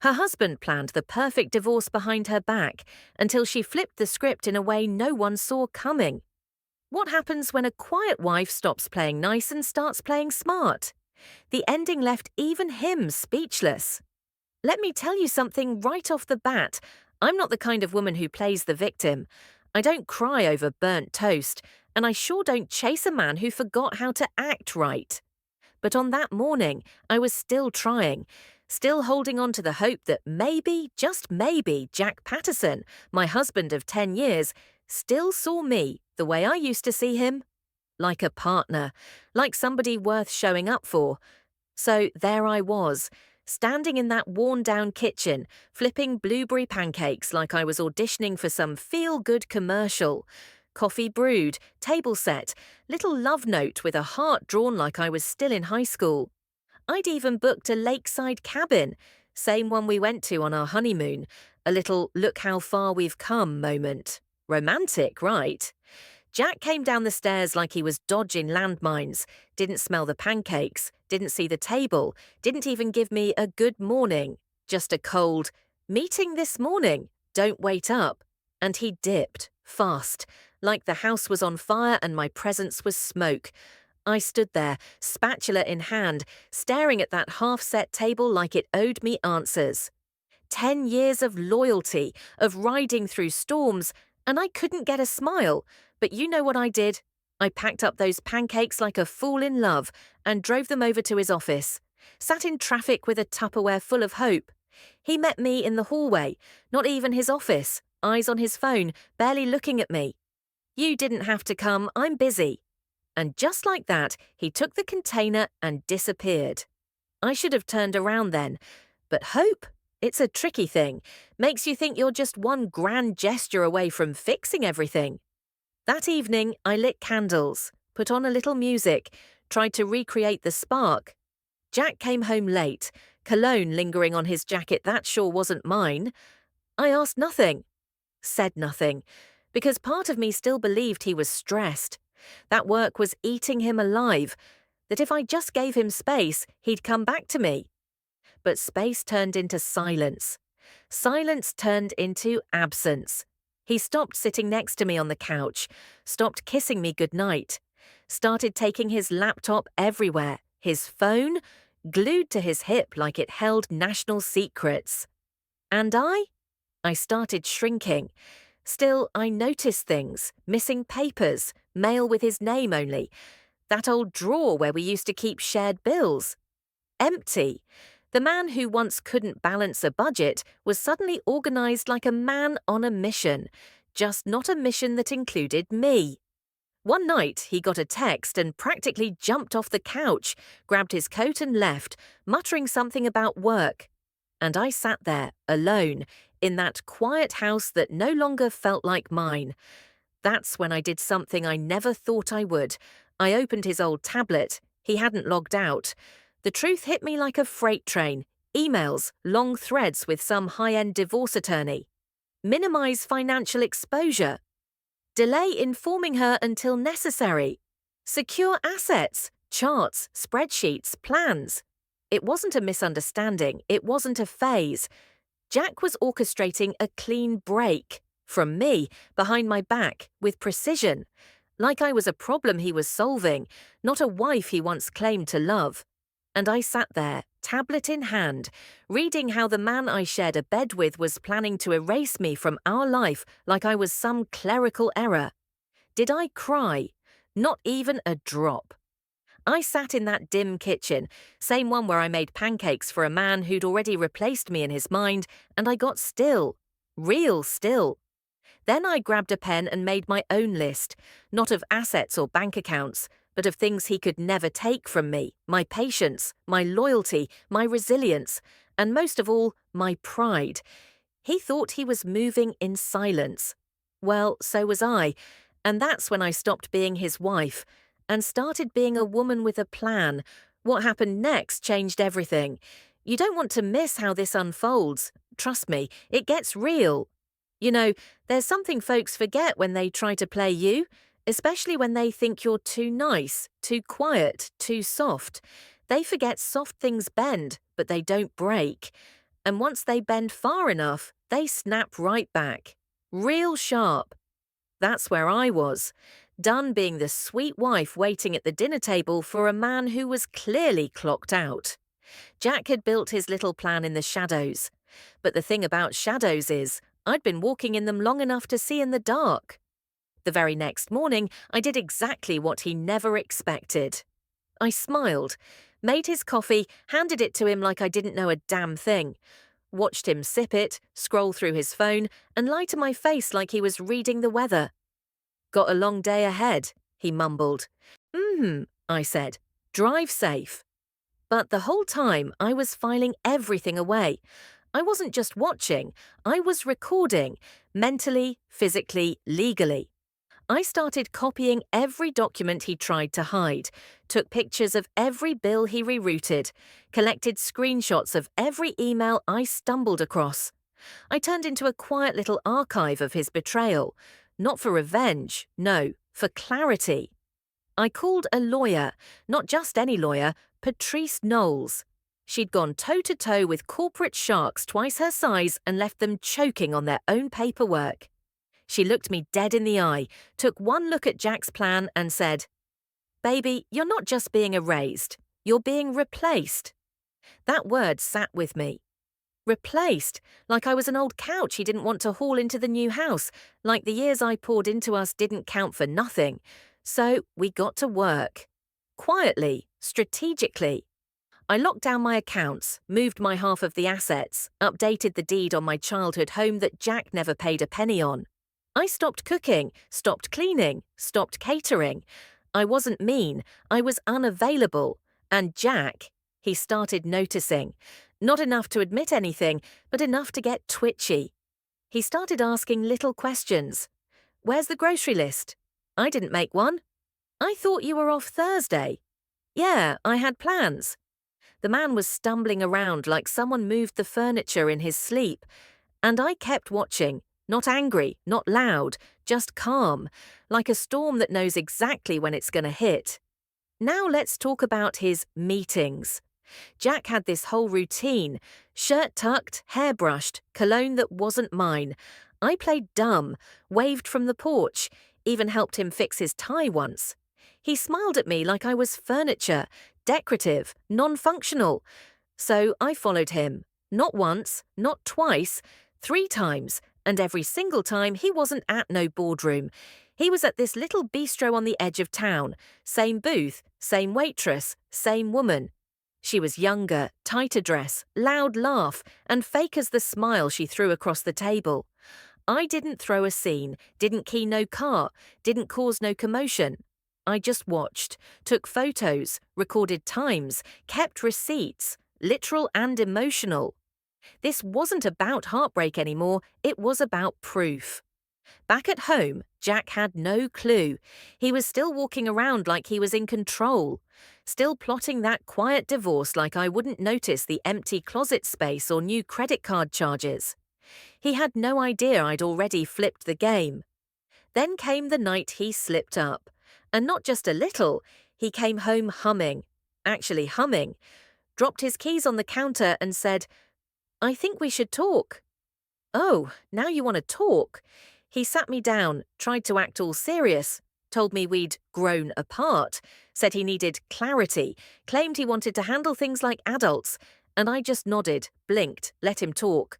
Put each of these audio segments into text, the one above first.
Her husband planned the perfect divorce behind her back until she flipped the script in a way no one saw coming. What happens when a quiet wife stops playing nice and starts playing smart? The ending left even him speechless. Let me tell you something right off the bat. I'm not the kind of woman who plays the victim. I don't cry over burnt toast, and I sure don't chase a man who forgot how to act right. But on that morning, I was still trying, still holding on to the hope that maybe, just maybe, Jack Patterson, my husband of 10 years, still saw me the way I used to see him. Like a partner, like somebody worth showing up for. So there I was, standing in that worn-down kitchen, flipping blueberry pancakes like I was auditioning for some feel-good commercial. Coffee brewed, table set, little love note with a heart drawn like I was still in high school. I'd even booked a lakeside cabin, same one we went to on our honeymoon, a little look how far we've come moment. Romantic, right? Jack came down the stairs like he was dodging landmines, didn't smell the pancakes, didn't see the table, didn't even give me a good morning, just a cold, meeting this morning, don't wait up. And he dipped, fast, like the house was on fire and my presence was smoke. I stood there, spatula in hand, staring at that half-set table like it owed me answers. 10 years of loyalty, of riding through storms, and I couldn't get a smile. But you know what I did? I packed up those pancakes like a fool in love and drove them over to his office. Sat in traffic with a Tupperware full of hope. He met me in the hallway, not even his office, eyes on his phone, barely looking at me. You didn't have to come, I'm busy. And just like that, he took the container and disappeared. I should have turned around then. But hope? It's a tricky thing. Makes you think you're just one grand gesture away from fixing everything. That evening, I lit candles, put on a little music, tried to recreate the spark. Jack came home late, cologne lingering on his jacket that sure wasn't mine. I asked nothing, said nothing, because part of me still believed he was stressed. That work was eating him alive, that if I just gave him space, he'd come back to me. But space turned into silence. Silence turned into absence. He stopped sitting next to me on the couch, stopped kissing me goodnight, started taking his laptop everywhere, his phone, glued to his hip like it held national secrets. And I started shrinking. Still, I noticed things, missing papers, mail with his name only, that old drawer where we used to keep shared bills. Empty. The man who once couldn't balance a budget was suddenly organized like a man on a mission, just not a mission that included me. One night, he got a text and practically jumped off the couch, grabbed his coat and left, muttering something about work. And I sat there, alone, in that quiet house that no longer felt like mine. That's when I did something I never thought I would. I opened his old tablet. He hadn't logged out. The truth hit me like a freight train. Emails, long threads with some high-end divorce attorney. Minimize financial exposure. Delay informing her until necessary. Secure assets, charts, spreadsheets, plans. It wasn't a misunderstanding. It wasn't a phase. Jack was orchestrating a clean break. From me, behind my back, with precision. Like I was a problem he was solving, not a wife he once claimed to love. And I sat there, tablet in hand, reading how the man I shared a bed with was planning to erase me from our life like I was some clerical error. Did I cry? Not even a drop. I sat in that dim kitchen, same one where I made pancakes for a man who'd already replaced me in his mind, and I got still. Real still. Then I grabbed a pen and made my own list, not of assets or bank accounts, but of things he could never take from me, my patience, my loyalty, my resilience, and most of all, my pride. He thought he was moving in silence. Well, so was I, and that's when I stopped being his wife and started being a woman with a plan. What happened next changed everything. You don't want to miss how this unfolds. Trust me, it gets real. You know, there's something folks forget when they try to play you, especially when they think you're too nice, too quiet, too soft. They forget soft things bend, but they don't break. And once they bend far enough, they snap right back. Real sharp. That's where I was, done being the sweet wife waiting at the dinner table for a man who was clearly clocked out. Jack had built his little plan in the shadows. But the thing about shadows is, I'd been walking in them long enough to see in the dark. The very next morning, I did exactly what he never expected. I smiled, made his coffee, handed it to him like I didn't know a damn thing, watched him sip it, scroll through his phone, and lie to my face like he was reading the weather. "Got a long day ahead," he mumbled. I said. "Drive safe." But the whole time, I was filing everything away. I wasn't just watching, I was recording, mentally, physically, legally. I started copying every document he tried to hide, took pictures of every bill he rerouted, collected screenshots of every email I stumbled across. I turned into a quiet little archive of his betrayal. Not for revenge, no, for clarity. I called a lawyer, not just any lawyer, Patrice Knowles. She'd gone toe-to-toe with corporate sharks twice her size and left them choking on their own paperwork. She looked me dead in the eye, took one look at Jack's plan and said, "Baby, you're not just being erased, you're being replaced." That word sat with me. Replaced, like I was an old couch he didn't want to haul into the new house, like the years I poured into us didn't count for nothing. So we got to work. Quietly, strategically. I locked down my accounts, moved my half of the assets, updated the deed on my childhood home that Jack never paid a penny on. I stopped cooking, stopped cleaning, stopped catering. I wasn't mean, I was unavailable. And Jack, he started noticing. Not enough to admit anything, but enough to get twitchy. He started asking little questions. "Where's the grocery list?" "I didn't make one." "I thought you were off Thursday." "Yeah, I had plans." The man was stumbling around like someone moved the furniture in his sleep. And I kept watching. Not angry, not loud, just calm, like a storm that knows exactly when it's going to hit. Now let's talk about his meetings. Jack had this whole routine, shirt tucked, hair brushed, cologne that wasn't mine. I played dumb, waved from the porch, even helped him fix his tie once. He smiled at me like I was furniture, decorative, non-functional. So I followed him. Not once, not twice, 3 times. And every single time, he wasn't at no boardroom. He was at this little bistro on the edge of town. Same booth, same waitress, same woman. She was younger, tighter dress, loud laugh, and fake as the smile she threw across the table. I didn't throw a scene, didn't key no car, didn't cause no commotion. I just watched, took photos, recorded times, kept receipts, literal and emotional. This wasn't about heartbreak anymore, it was about proof. Back at home, Jack had no clue. He was still walking around like he was in control, still plotting that quiet divorce like I wouldn't notice the empty closet space or new credit card charges. He had no idea I'd already flipped the game. Then came the night he slipped up. And not just a little, he came home humming. Actually humming. Dropped his keys on the counter and said, "I think we should talk." "Oh, now you want to talk?" He sat me down, tried to act all serious, told me we'd grown apart, said he needed clarity, claimed he wanted to handle things like adults, and I just nodded, blinked, let him talk.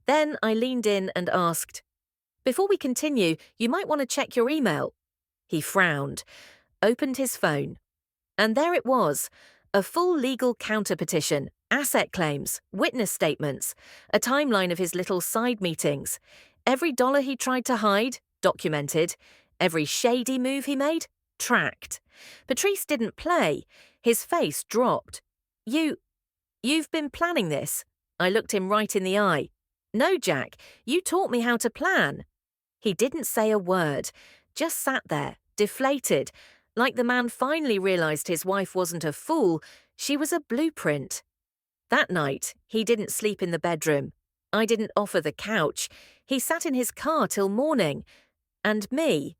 Then I leaned in and asked, "Before we continue, you might want to check your email." He frowned, opened his phone. And there it was, a full legal counter-petition, asset claims, witness statements, a timeline of his little side meetings. Every dollar he tried to hide, documented. Every shady move he made, tracked. Patrice didn't play. His face dropped. You've been planning this?" I looked him right in the eye. "No, Jack, you taught me how to plan." He didn't say a word, just sat there, deflated, like the man finally realized his wife wasn't a fool, she was a blueprint. That night, he didn't sleep in the bedroom. I didn't offer the couch. He sat in his car till morning. And me?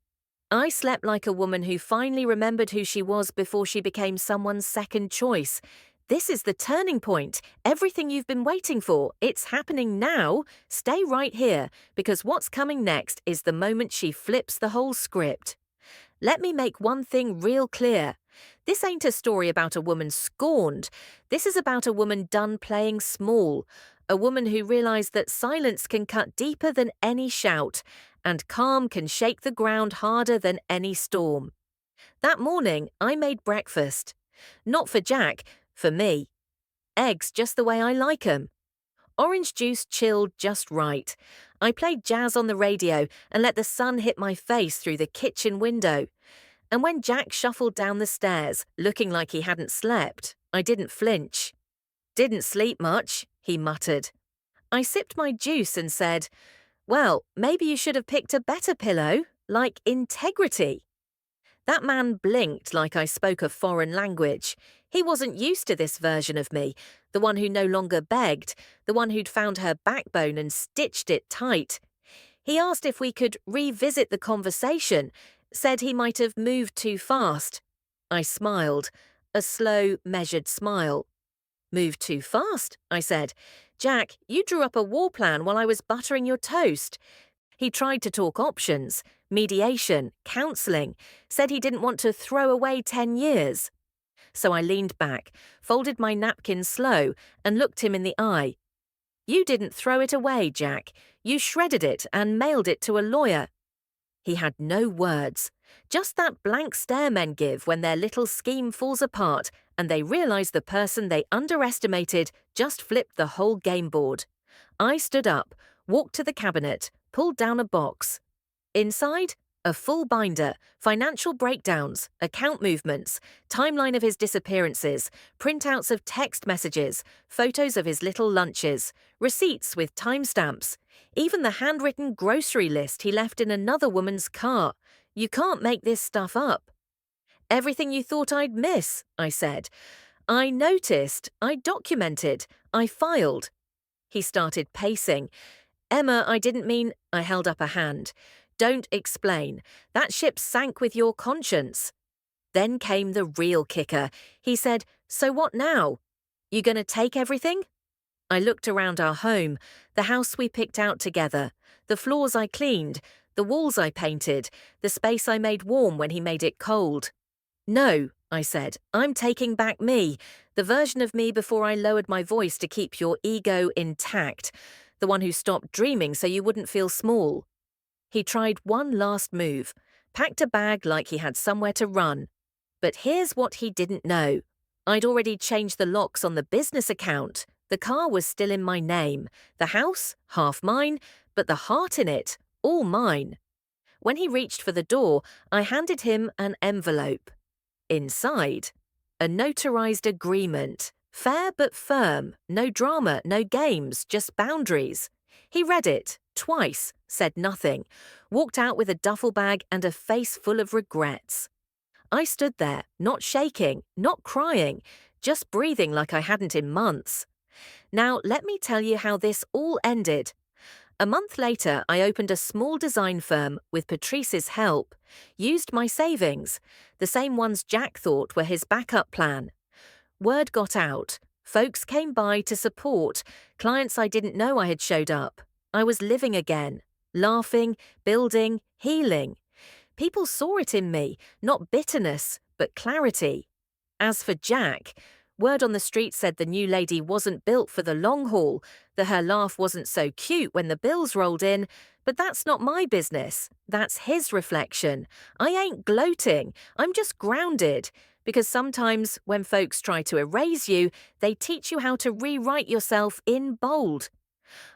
I slept like a woman who finally remembered who she was before she became someone's second choice. This is the turning point. Everything you've been waiting for. It's happening now. Stay right here, because what's coming next is the moment she flips the whole script. Let me make one thing real clear. This ain't a story about a woman scorned. This is about a woman done playing small. A woman who realized that silence can cut deeper than any shout, and calm can shake the ground harder than any storm. That morning, I made breakfast. Not for Jack, for me. Eggs just the way I like 'em. Orange juice chilled just right. I played jazz on the radio and let the sun hit my face through the kitchen window. And when Jack shuffled down the stairs, looking like he hadn't slept, I didn't flinch. "Didn't sleep much," he muttered. I sipped my juice and said, "Well, maybe you should have picked a better pillow, like integrity." That man blinked like I spoke a foreign language. He wasn't used to this version of me, the one who no longer begged, the one who'd found her backbone and stitched it tight. He asked if we could revisit the conversation, said he might have moved too fast. I smiled, a slow, measured smile. "Moved too fast?" I said. "Jack, you drew up a war plan while I was buttering your toast." He tried to talk options, mediation, counselling, said he didn't want to throw away 10 years. So I leaned back, folded my napkin slow, and looked him in the eye. "You didn't throw it away, Jack. You shredded it and mailed it to a lawyer." He had no words, just that blank stare men give when their little scheme falls apart and they realize the person they underestimated just flipped the whole game board. I stood up, walked to the cabinet, pulled down a box. Inside, a full binder, financial breakdowns, account movements, timeline of his disappearances, printouts of text messages, photos of his little lunches, receipts with timestamps, even the handwritten grocery list he left in another woman's car. You can't make this stuff up. "Everything you thought I'd miss," I said. "I noticed, I documented, I filed." He started pacing. "Emma, I didn't mean—" I held up a hand. "Don't explain. That ship sank with your conscience." Then came the real kicker. He said, "So what now? You gonna take everything?" I looked around our home, the house we picked out together, the floors I cleaned, the walls I painted, the space I made warm when he made it cold. "No," I said, "I'm taking back me, the version of me before I lowered my voice to keep your ego intact, the one who stopped dreaming so you wouldn't feel small." He tried one last move, packed a bag like he had somewhere to run. But here's what he didn't know. I'd already changed the locks on the business account. The car was still in my name, the house, half mine, but the heart in it, all mine. When he reached for the door, I handed him an envelope. Inside, a notarized agreement. Fair but firm, no drama, no games, just boundaries. He read it, twice, said nothing, walked out with a duffel bag and a face full of regrets. I stood there, not shaking, not crying, just breathing like I hadn't in months. Now, let me tell you how this all ended. A month later, I opened a small design firm with Patrice's help, used my savings, the same ones Jack thought were his backup plan. Word got out. Folks came by to support, clients I didn't know I had showed up. I was living again, laughing, building, healing. People saw it in me, not bitterness, but clarity. As for Jack, word on the street said the new lady wasn't built for the long haul, that her laugh wasn't so cute when the bills rolled in, but that's not my business. That's his reflection. I ain't gloating, I'm just grounded, because sometimes when folks try to erase you, they teach you how to rewrite yourself in bold.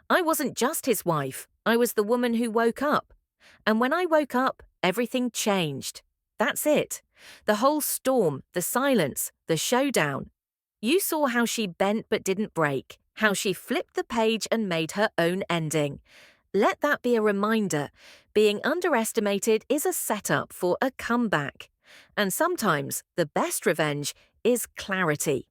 I wasn't just his wife, I was the woman who woke up. And when I woke up, everything changed. That's it. The whole storm, the silence, the showdown. You saw how she bent but didn't break, how she flipped the page and made her own ending. Let that be a reminder. Being underestimated is a setup for a comeback. And sometimes the best revenge is clarity.